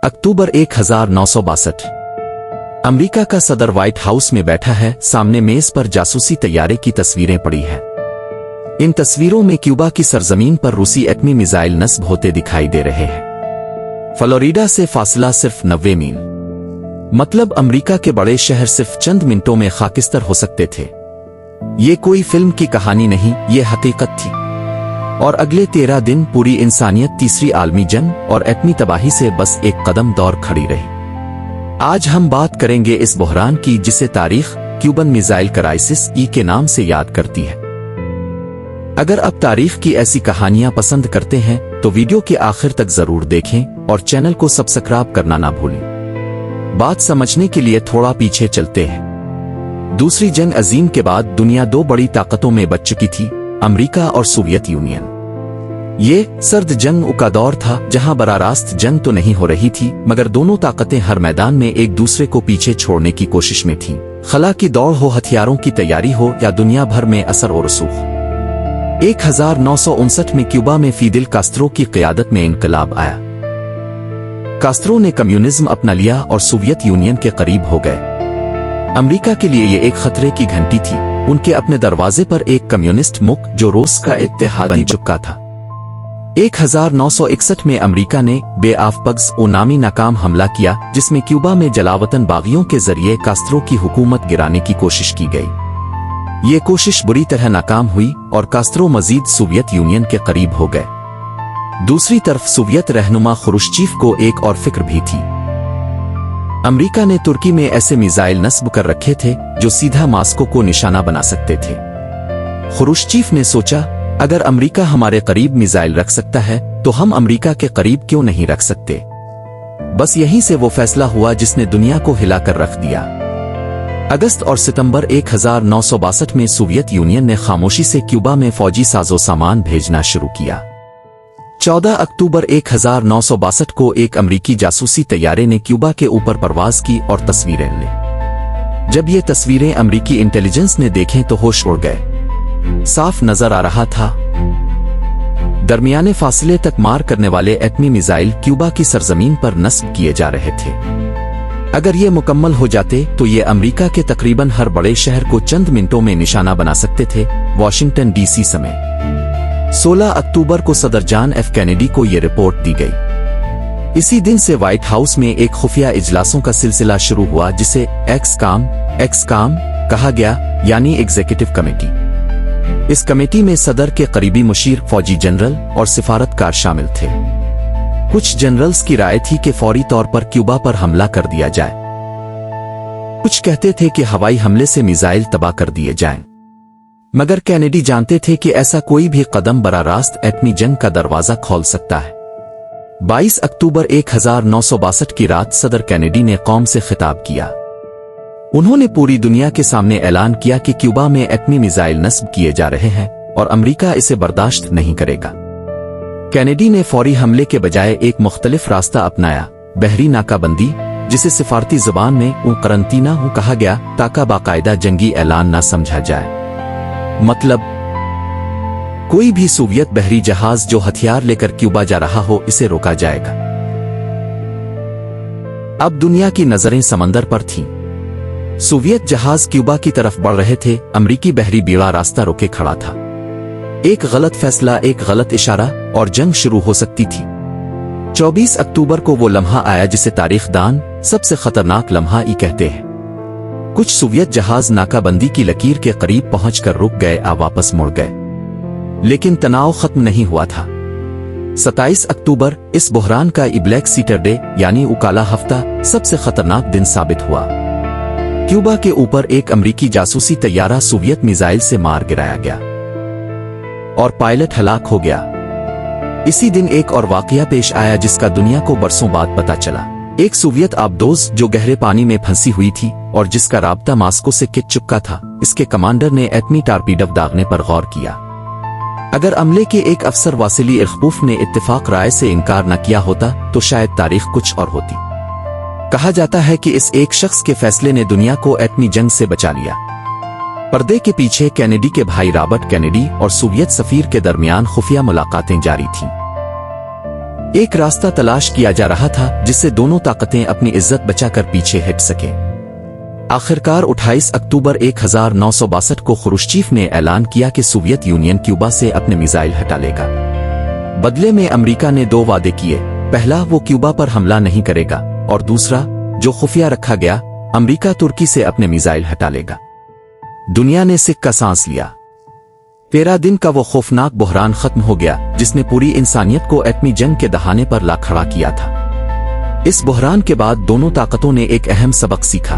अक्टूबर 1962। America का सदर white house में बैठा है। सामने मेज पर जासूसी तैयारे की तस्वीरें पड़ी हैं। इन तस्वीरों में क्यूबा की सरजमीन पर रूसी एटमी मिसाइल नस्ब होते दिखाई दे रहे हैं। फ्लोरिडा से फासला सिर्फ 90 मील। मतलब अमेरिका के बड़े शहर सिर्फ चंद मिनटों में खाकिस्तर हो सकते थे। ये कोई फिल्म की कहानी नहीं, ये हकीकत थी। और अगले 13 दिन पूरी इंसानियत तीसरी आलमी जंग और एटमी तबाही से बस एक कदम दूर खड़ी रही। आज हम बात करेंगे इस बहरान की जिसे तारीख क्यूबन मिसाइल क्राइसिस के नाम से याद करती है। अगर आप तारीख की ऐसी कहानियां पसंद करते हैं तो वीडियो के आखिर तक जरूर देखें और चैनल को सब्सक्राइब करना ना भूलें। बात समझने के लिए थोड़ा पीछे चलते हैं। दूसरी जंग अजीम के बाद दुनिया दो बड़ी ताकतों में बच चुकी थी, अमेरिका और सोवियत यूनियन। ये सर्द जंग का दौर था जहां बरारास्त जंग तो नहीं हो रही थी, मगर दोनों ताकतें हर मैदान में एक दूसरे को पीछे छोड़ने की कोशिश में थीं। खला की दौड़ हो, हथियारों की तैयारी हो या दुनिया भर में असर और रसूख। 1959 में क्यूबा में फिदेल कास्त्रो की क़यादत में इनकलाब आया। कास्त्रो ने कम्युनिज्म अपना लिया और सोवियत यूनियन के करीब हो गए। अमेरिका के लिए ये एक खतरे की घंटी थी। उनके अपने दरवाजे पर एक कम्युनिस्ट मुल्क जो रूस का इत्तेहाद बन चुका था। 1961 में अमेरिका ने बे ऑफ पग्स नामी नाकाम हमला किया, जिसमें क्यूबा में जलावतन बागियों के जरिए कास्त्रो की हुकूमत गिराने की कोशिश की गई। ये कोशिश बुरी तरह नाकाम हुई और कास्त्रो मजीद सोवियत यूनियन के करीब हो गए। दूसरी तरफ सोवियत रहनुमा खुरुश्चीफ को एक और फिक्र भी थी। अमेरिका ने तुर्की में ऐसे मिसाइल नस्ब कर रखे थे जो सीधा मास्को को निशाना बना सकते थे। खुरुश्चीफ ने सोचा, अगर अमेरिका हमारे करीब मिसाइल रख सकता है तो हम अमेरिका के करीब क्यों नहीं रख सकते। बस यहीं से वो फैसला हुआ जिसने दुनिया को हिलाकर रख दिया। अगस्त और सितंबर 1962 में सोवियत यूनियन ने खामोशी से क्यूबा में फौजी साजो सामान भेजना शुरू किया। 14 अक्टूबर 1962 को एक अमेरिकी जासूसी तैयारे ने क्यूबा के ऊपर परवाज की और तस्वीरें ली। जब ये तस्वीरें अमेरिकी इंटेलिजेंस ने देखें तो होश उड़ गए। साफ नजर आ रहा था, दरमियाने फासले तक मार करने वाले एटमी मिसाइल क्यूबा की सरजमीन पर नस्ब किए जा रहे थे। अगर ये मुकम्मल हो जाते तो ये अमेरिका के तकरीबन हर बड़े शहर को चंद मिनटों में निशाना बना सकते थे, वाशिंगटन डीसी समेत। 16 अक्टूबर को सदर जॉन एफ कैनेडी को यह रिपोर्ट दी गई। इसी दिन से व्हाइट हाउस में एक खुफिया इजलासों का सिलसिला शुरू हुआ जिसे एक्स काम कहा गया, यानी एग्जीक्यूटिव कमेटी। इस कमेटी में सदर के करीबी मुशीर, फौजी जनरल और सिफारतकार शामिल थे। कुछ जनरल्स की राय थी कि फौरी तौर पर क्यूबा पर हमला कर दिया जाए। कुछ कहते थे कि हवाई हमले से मिसाइल तबाह कर दिए जाएं। मगर कैनेडी जानते थे कि ऐसा कोई भी कदम बरारास्त एटमी जंग का दरवाजा खोल सकता है। 22 अक्टूबर 1962 की रात सदर कैनेडी ने कौम से खिताब किया। उन्होंने पूरी दुनिया के सामने ऐलान किया कि क्यूबा में एटमी मिसाइल नस्ब किए जा रहे हैं और अमेरिका इसे बर्दाश्त नहीं करेगा। कैनेडी ने फौरी हमले के बजाय एक मुख्तलिफ रास्ता अपनाया, बहरी नाकाबंदी, जिसे सिफारती जुबान में करंतीना कहा गया, ताकि बाकायदा जंगी ऐलान न समझा जाए। मतलब कोई भी सोवियत बहरी जहाज जो हथियार लेकर क्यूबा जा रहा हो, इसे रोका जाएगा। अब दुनिया की नजरें समंदर पर थीं। सोवियत जहाज क्यूबा की तरफ बढ़ रहे थे। अमेरिकी बहरी बेड़ा रास्ता रोके खड़ा था। एक गलत फैसला, एक गलत इशारा और जंग शुरू हो सकती थी। 24 अक्टूबर को वो लम्हा आया जिसे तारीखदान सबसे खतरनाक लम्हा कहते हैं। कुछ सोवियत जहाज नाकाबंदी की लकीर के करीब पहुंचकर रुक गए, वापस मुड़ गए। लेकिन तनाव खत्म नहीं हुआ था। 27 अक्टूबर इस बहरान का ब्लैक सैटरडे यानी काला हफ्ता सबसे खतरनाक दिन साबित हुआ। क्यूबा के ऊपर एक अमेरिकी जासूसी तैयारा सोवियत मिसाइल से मार गिराया गया और पायलट हलाक हो गया। इसी दिन एक और वाकया पेश आया जिसका दुनिया को बरसों बाद पता चला। एक सोवियत आबदोज जो गहरे पानी में फंसी हुई थी और जिसका राब्ता मास्को से कट चुका था, इसके कमांडर ने एटमी टारपीडो दागने पर गौर किया। अगर अमले के एक अफसर वासिली इख्बूफ ने इत्तेफाक राय से इनकार न किया होता तो शायद तारीख कुछ और होती। कहा जाता है कि इस एक शख्स के फैसले ने दुनिया को एटमी जंग से बचा लिया। पर्दे के पीछे कैनेडी के भाई रॉबर्ट कैनेडी और सोवियत सफीर के दरमियान खुफिया मुलाकातें जारी थीं। एक रास्ता तलाश किया जा रहा था जिससे दोनों ताकतें अपनी इज्जत बचाकर पीछे हट सकें। आखिरकार 28 अक्टूबर 1962 को खुरुश्चीफ ने ऐलान किया कि सोवियत यूनियन क्यूबा से अपने मिसाइल हटा लेगा। बदले में अमेरिका ने 2 वादे किए। पहला, वो क्यूबा पर हमला नहीं करेगा, और दूसरा, जो खुफिया रखा गया, अमेरिका तुर्की से अपने मिसाइल हटा लेगा। दुनिया ने सिक्का सांस लिया। 13 दिन का वो खौफनाक बहरान खत्म हो गया जिसने पूरी इंसानियत को एटमी जंग के दहाने पर ला खड़ा किया था। इस बहरान के बाद दोनों ताकतों ने एक अहम सबक सीखा।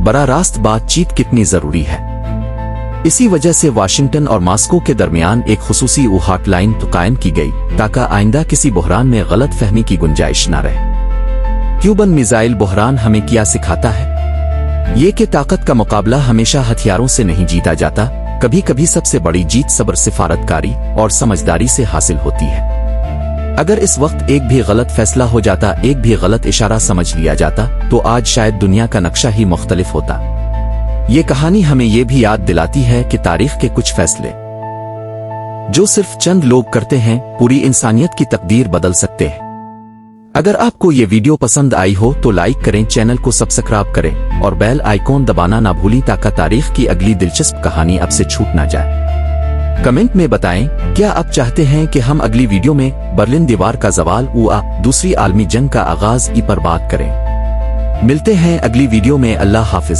बराह रास्त बातचीत कितनी जरूरी है। इसी वजह से वाशिंगटन और मॉस्को के दरमियान एक खुसूसी हॉटलाइन तो कायम की गई ताकि आइंदा किसी बहरान में गलत फहमी की गुंजाइश न रहे। क्यूबन मिसाइल बहरान हमें क्या सिखाता है? ये कि ताकत का मुकाबला हमेशा हथियारों से नहीं जीता जाता। कभी कभी सबसे बड़ी जीत सब्र, सिफारतकारी और समझदारी से हासिल होती है। अगर इस वक्त एक भी गलत फैसला हो जाता, एक भी गलत इशारा समझ लिया जाता, तो आज शायद दुनिया का नक्शा ही मुख्तलिफ होता। ये कहानी हमें यह भी याद दिलाती है कि तारीख के कुछ फैसले जो सिर्फ चंद लोग करते हैं, पूरी इंसानियत की तकदीर बदल सकते हैं। अगर आपको ये वीडियो पसंद आई हो तो लाइक करें, चैनल को सब्सक्राइब करें और बेल आइकॉन दबाना ना भूलें ताकि तारीख की अगली दिलचस्प कहानी आपसे छूट ना जाए। कमेंट में बताएं, क्या आप चाहते हैं कि हम अगली वीडियो में बर्लिन दीवार का ज़वाल व दूसरी आलमी जंग का आगाज पर बात करें। मिलते हैं अगली वीडियो में। अल्लाह हाफिज।